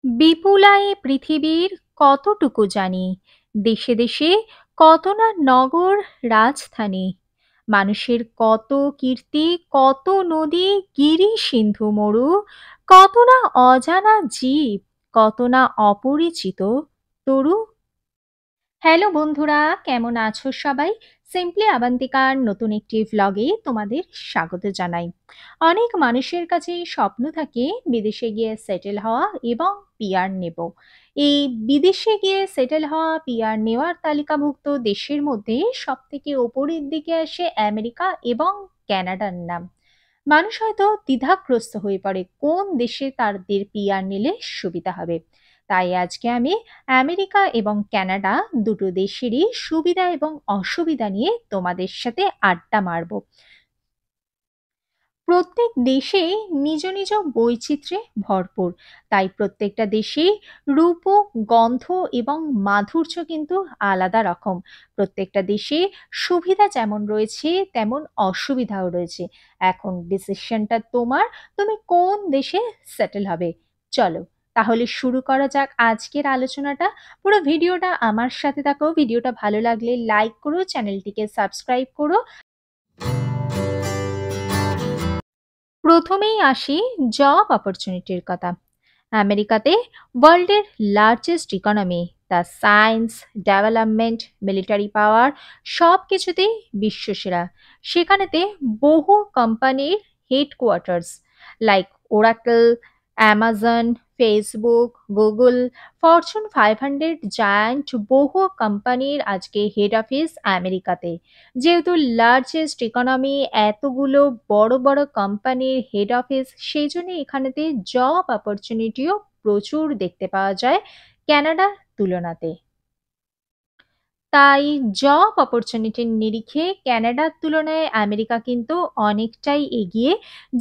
বিপুলায় পৃথিবীর কতটুকু জানি, দেশে দেশে কত না নগর রাজধানী, মানুষের কত কীর্তি, কত নদী, গিরি সিন্ধু মরু, কত না অজানা জীব, কত না অপরিচিত তরু। হ্যালো বন্ধুরা, কেমন আছো সবাই? সিম্পলি আবান্তিকার নতুন একটি ভ্লগে তোমাদের স্বাগত জানাই। অনেক মানুষের কাছে স্বপ্ন থাকে বিদেশে গিয়ে সেটেল হওয়া এবং পিআর নেব। এই বিদেশে গিয়ে সেটেল হওয়া পিআর নেওয়ার তালিকাভুক্ত দেশের মধ্যে সব থেকে ওপরের দিকে আসে আমেরিকা এবং কানাডার নাম। মানুষ হয়তো দ্বিধাগ্রস্ত হয়ে পড়ে কোন দেশে তাদের পিআর নিলে সুবিধা হবে। তাই আজকে আমি আমেরিকা এবং কানাডা দুটো দেশেরই সুবিধা এবং অসুবিধা নিয়ে তোমাদের সাথে আড্ডা মারব। প্রত্যেক দেশে নিজ নিজ বৈচিত্র্যে ভরপুর, তাই প্রত্যেকটা দেশে রূপ, গন্ধ এবং মাধুর্য কিন্তু আলাদা রকম। প্রত্যেকটা দেশে সুবিধা যেমন রয়েছে তেমন অসুবিধাও রয়েছে। এখন ডিসিশনটা তোমার, তুমি কোন দেশে সেটেল হবে। চলো তাহলে শুরু করা যাক আজকের আলোচনাটা। পুরো ভিডিওটা আমার সাথে থাকো, ভিডিওটা ভালো লাগলে লাইক করো, চ্যানেলটিকে সাবস্ক্রাইব করো। প্রথমেই আসি জব অপরচুনিটির কথা। আমেরিকাতে ওয়ার্ল্ডের লার্জেস্ট ইকোনমি, তা সায়েন্স, ডেভেলপমেন্ট, মিলিটারি পাওয়ার সব কিছুতেই বিশ্বসেরা। সেখানেতে বহু কোম্পানির headquarters like Oracle, Amazon, Facebook, Google, Fortune 500 giant বহু কোম্পানির আজকে হেড অফিস আমেরিকাতে। যেহেতু লার্জেস্ট ইকোনমি, এতগুলো বড় বড় কোম্পানির হেড অফিস, সেই জন্য এখানেতে জব অপরচুনিটিও প্রচুর দেখতে পাওয়া যায় কানাডার তুলনাতে। তাই জব অপরচুনিটির নিরিখে কানাডার তুলনায় আমেরিকা কিন্তু অনেকটাই এগিয়ে।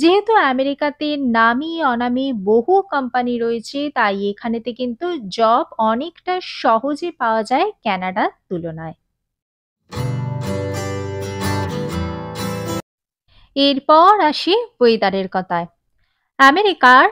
যেহেতু আমেরিকাতে নামি অনামি বহু কোম্পানি রয়েছে, তাই এখানেতে কিন্তু জব অনেকটা সহজে পাওয়া যায় কানাডার তুলনায়। এরপর আসি ওয়েদারের কথায়। আমেরিকার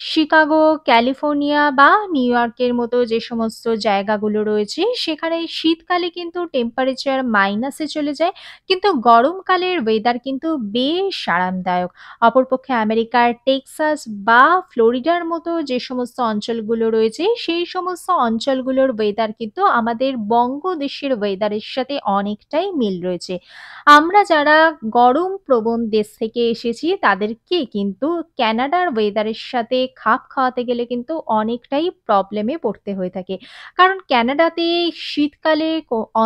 শিকাগো, ক্যালিফোর্নিয়া বা নিউ ইয়র্কের মতো যে সমস্ত জায়গাগুলো রয়েছে, সেখানে শীতকালে কিন্তু টেম্পারেচার মাইনাসে চলে যায়, কিন্তু গরমকালের ওয়েদার কিন্তু বেশ আরামদায়ক। অপরপক্ষে আমেরিকার টেক্সাস বা ফ্লোরিডার মতো যে সমস্ত অঞ্চলগুলো রয়েছে, সেই সমস্ত অঞ্চলগুলোর ওয়েদার কিন্তু আমাদের বঙ্গদেশের ওয়েদারের সাথে অনেকটাই মিল রয়েছে। আমরা যারা গরম প্রবণ দেশ থেকে এসেছি, তাদেরকে কিন্তু কানাডার ওয়েদারের সাথে খাপ খাওয়াতে গেলে কিন্তু অনেকটাই প্রবলেমে পড়তে হয়ে থাকে। কারণ কানাডাতে শীতকালে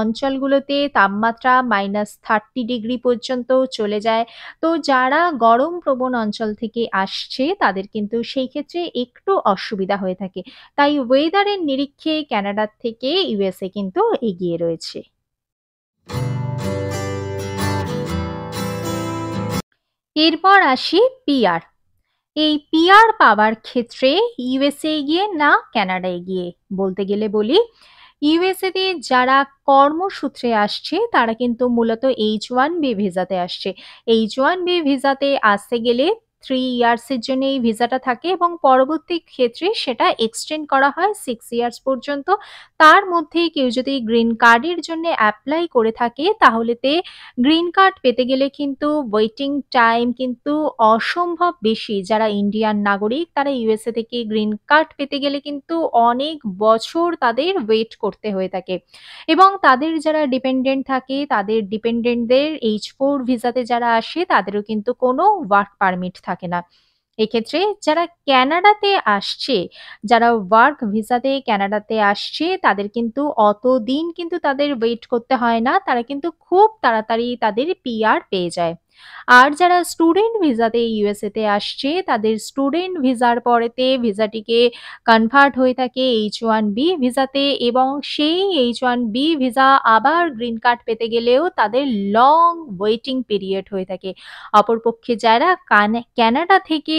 অঞ্চলগুলোতে তাপমাত্রা -30 ডিগ্রি পর্যন্ত চলে যায়। তো যারা গরম প্রবণ অঞ্চল থেকে আসছে, তাদের কিন্তু সেই ক্ষেত্রে একটু অসুবিধা হয়ে থাকে। তাই ওয়েদারের নিরিখে কানাডার থেকে ইউএসএ কিন্তু এগিয়ে রয়েছে। এরপর আসি পিআর। এই পিআর পাওয়ার ক্ষেত্রে ইউএসএ এগিয়ে না কানাডা এগিয়ে? বলতে গেলে বলি, ইউএসএ তে যারা কর্মসূত্রে আসছে, তারা কিন্তু মূলত H1B ভিসাতে আসছে। H1B ভিসাতে আসতে গেলে 3 ইয়ার্স এর জন্য এই ভিসাটা থাকে এবং পরবর্তী ক্ষেত্রে সেটা এক্সটেন্ড করা হয় 6 ইয়ার্স পর্যন্ত। তার মধ্যে কেউ যদি গ্রিন কার্ডের জন্য অ্যাপ্লাই করে থাকে, তাহলে গ্রিন কার্ড পেতে গেলে কিন্তু ওয়েটিং টাইম কিন্তু অসম্ভব বেশি। যারা ইন্ডিয়ান নাগরিক, তারা ইউএসএ থেকে গ্রিন কার্ড পেতে গেলে কিন্তু অনেক বছর তাদের ওয়েট করতে হয়ে থাকে। এবং তাদের যারা ডিপেন্ডেন্ট থাকে, তাদের ডিপেন্ডেন্টদের H4 ভিসাতে যারা আসে, তাদেরও কিন্তু কোনো ওয়ার্ক পারমিট থাকে না। এক্ষেত্রে যারা কানাডাতে আসছে, যারা ওয়ার্ক ভিসাতে কানাডাতে আসছে, তাদের কিন্তু অতদিন কিন্তু তাদের ওয়েট করতে হয় না। তারা কিন্তু খুব তাড়াতাড়ি তাদের পিআর পেয়ে যায়। আর যারা স্টুডেন্ট ভিসাতে ইউএসএ তে আসছে, তাদের স্টুডেন্ট ভিসার পরেতে ভিসাটিকে কনভার্ট হয়ে থাকে H1B ভিসাতে, এবং সেই H1B ভিসা আবার গ্রিন কার্ড পেতে গেলেও তাদের লং ওয়েটিং পিরিয়ড হয়ে থাকে। অপরপক্ষে যারা কানাডা থেকে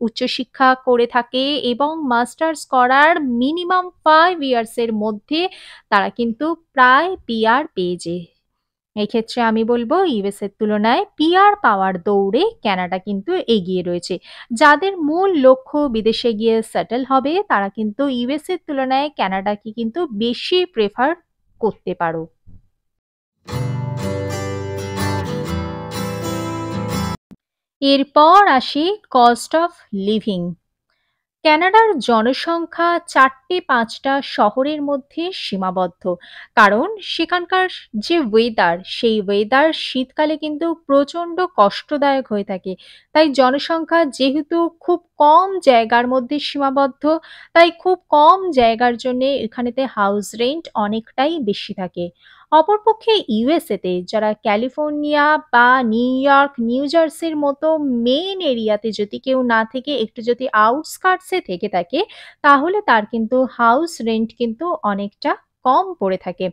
উচ্চশিক্ষা করে থাকে এবং মাস্টার্স করার মিনিমাম 5 ইয়ার্স এর মধ্যে, তারা কিন্তু প্রায় পিআর পেয়ে যায়। এক্ষেত্রে আমি বলবো ইউএস এর তুলনায় পিআর পাওয়ার দৌড়ে কানাডা কিন্তু এগিয়ে রয়েছে। যাদের মূল লক্ষ্য বিদেশে গিয়ে সেটেল হবে তারা কিন্তু ইউএস এর তুলনায় কানাডাকে কিন্তু বেশি প্রেফার করতে পারো। এরপর আসি কস্ট অফ লিভিং। কানাডার জনসংখ্যা ৪-৫টা শহরের মধ্যে সীমাবদ্ধ। কারণ সেখানকার যে ওয়েদার, সেই ওয়েদার শীতকালে কিন্তু প্রচণ্ড কষ্টদায়ক হয়ে থাকে। তাই জনসংখ্যা যেহেতু খুব কম জায়গার মধ্যে সীমাবদ্ধ, তাই খুব কম জায়গার জন্যে এখানেতে হাউস রেন্ট অনেকটাই বেশি থাকে। অপরপক্ষে ইউএসএতে যারা ক্যালিফোর্নিয়া বা নিউ ইয়র্ক, নিউ জার্সির মতো মেইন এরিয়াতে যদি কেউ না থেকে একটু যদি আউটস্কার্টসে থেকে থাকে, তাহলে তার কিন্তু হাউস রেন্ট কিন্তু অনেকটা কম পড়ে থাকে।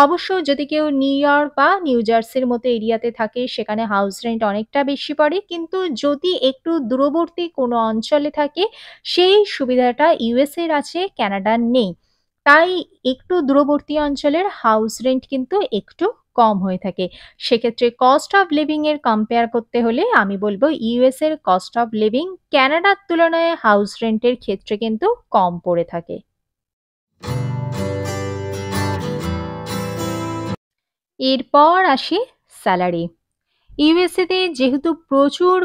অবশ্য যদি কেউ নিউ ইয়র্ক বা নিউ জার্সির মতো এরিয়াতে থাকে সেখানে হাউস রেন্ট অনেকটা বেশি পড়ে। কিন্তু যদি একটু দূরবর্তী কোনো অঞ্চলে থাকে সেই সুবিধাটা ইউএস এর আছে, কানাডার নেই। তাই একটু দূরবর্তী অঞ্চলের হাউস রেন্ট কিন্তু একটু কম হয়ে থাকে। সেক্ষেত্রে কস্ট অফ লিভিং এর কম্পেয়ার করতে হলে আমি বলব ইউএস এর কস্ট অফ লিভিং কানাডার তুলনায় হাউস রেন্টের ক্ষেত্রে কিন্তু কম পড়ে থাকে। এরপর আসি স্যালারি। ইউএসএ তে যেহেতু প্রচুর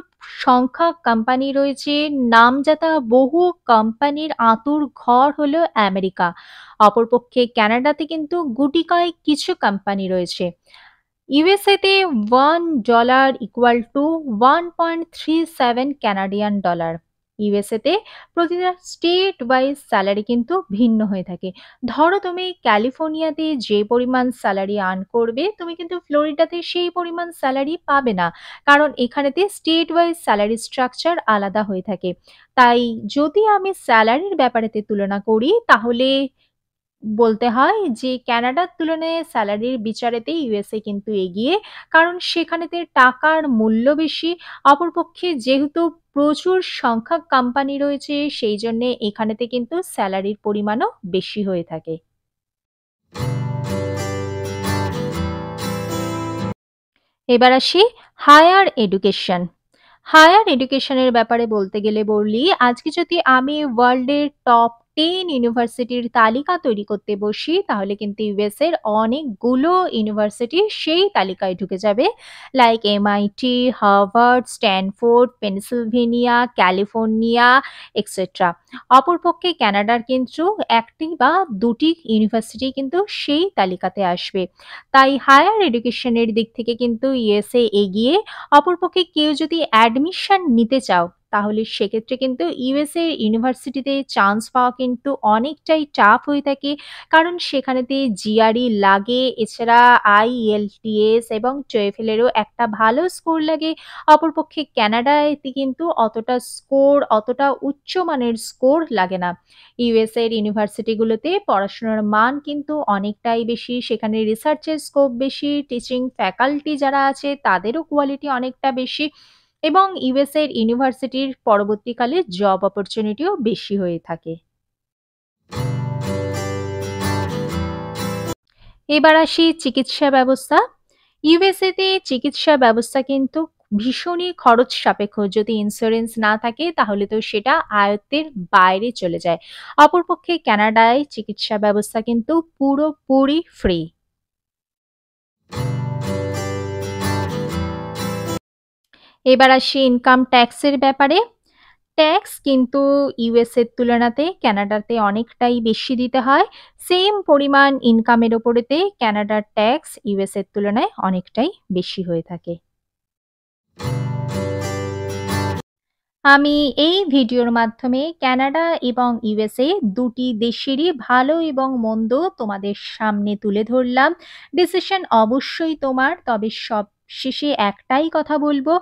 সংখ্যক কোম্পানি রয়েছে, নামজাদা বহু কোম্পানির আঁতুড় ঘর হলো আমেরিকা। অপরপক্ষে কানাডাতে কিন্তু গুটি কয়েক কিছু কোম্পানি রয়েছে। ইউএসএ তে $1 equal to 1.37 Canadian dollar. USA তে প্রতিটা স্টেট ওয়াইজ স্যালারি কিন্তু ভিন্ন হয়ে থাকে। ধরো তুমি ক্যালিফোর্নিয়াতে যে পরিমাণ স্যালারি আর্ন করবে তুমি কিন্তু ফ্লোরিডাতে সেই পরিমাণ স্যালারি পাবে না। কারণ এখানেতে স্টেট ওয়াইজ স্যালারি স্ট্রাকচার আলাদা হয়ে থাকে। তাই যদি আমি স্যালারির ব্যাপারেতে তুলনা করি তাহলে বলতে হয় যে কানাডার তুলনায় স্যালারির বিচারেতে ইউএসএ কিন্তু এগিয়ে। কারণ সেখানেতে টাকার মূল্য বেশি। অপরপক্ষে যেহেতু প্রচুর সংখ্যক কোম্পানি রয়েছে সেই জন্যে এখানেতে কিন্তু স্যালারির পরিমাণও বেশি হয়ে থাকে। এবার আসি হায়ার এডুকেশন। হায়ার এডুকেশনের ব্যাপারে বলতে গেলে বলি আজকে যদি আমি ওয়ার্ল্ডের টপ 10 ইউনিভার্সিটির তালিকা তৈরি করতে বসি তাহলে কিন্তু ইউএস এর অনেকগুলো ইউনিভার্সিটি সেই তালিকায় ঢুকে যাবে। Like MIT, Harvard, Stanford, Pennsylvania, California etcetera. অপরপক্ষে কানাডার কিন্তু একটি বা দুটি ইউনিভার্সিটি কিন্তু সেই তালিকাতে আসবে। তাই হায়ার এডুকেশনের দিক থেকে কিন্তু ইউএসএ এগিয়ে। অপরপক্ষে কেউ যদি অ্যাডমিশন নিতে চাও তাহলে সেক্ষেত্রে কিন্তু ইউএসএ ইউনিভার্সিটিতে চান্স পাওয়া কিন্তু অনেকটাই টাফ হয়ে থাকে। কারণ সেখানেতে জিআরই লাগে, এছাড়া আইএলটিএস এবং টোয়েফেলেরও একটা ভালো স্কোর লাগে। অপরপক্ষে কানাডাতে কিন্তু অতটা স্কোর, অতটা উচ্চমানের স্কোর লাগে না। ইউএসএ এর ইউনিভার্সিটিগুলোতে পড়াশোনার মান কিন্তু অনেকটাই বেশি, সেখানে রিসার্চের স্কোপ বেশি, টিচিং ফ্যাকাল্টি যারা আছে তাদেরও কোয়ালিটি অনেকটা বেশি এবং ইউএসএ এর ইউনিভার্সিটির পরবর্তীকালে জব অপরচুনিটিও বেশি হয়ে থাকে। এবার আসি চিকিৎসা ব্যবস্থা। ইউএসএ তে চিকিৎসা ব্যবস্থা কিন্তু ভীষণই খরচ সাপেক্ষ। যদি ইন্স্যুরেন্স না থাকে তাহলে তো সেটা আয়ত্তের বাইরে চলে যায়। অপরপক্ষে কানাডায় চিকিৎসা ব্যবস্থা কিন্তু পুরোপুরি ফ্রি। এবার আসি ইনকাম ট্যাক্সের ব্যাপারে। ট্যাক্স কিন্তু ইউএস এর তুলনাতে কানাডাতে অনেকটাই বেশি দিতে হয়। সেম পরিমাণ ইনকামের ওপরেতে কানাডার ট্যাক্স ইউএস এর তুলনায় অনেকটাই বেশি হয়ে থাকে। আমি এই ভিডিওর মাধ্যমে কানাডা এবং ইউএসএ দুটি দেশেরই ভালো এবং মন্দ তোমাদের সামনে তুলে ধরলাম। ডিসিশন অবশ্যই তোমার, তবে সব শেষে একটাই কথা বলবো,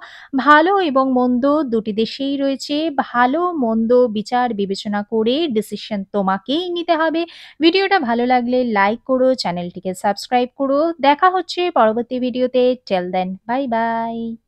ভালো এবং মন্দ দুটি দেশেই রয়েছে। ভালো মন্দ বিচার বিবেচনা করে ডিসিশন তোমাকেই নিতে হবে। ভিডিওটা ভালো লাগলে লাইক করো, চ্যানেলটিকে সাবস্ক্রাইব করো। দেখা হচ্ছে পরবর্তী ভিডিওতে। Till then, bye by.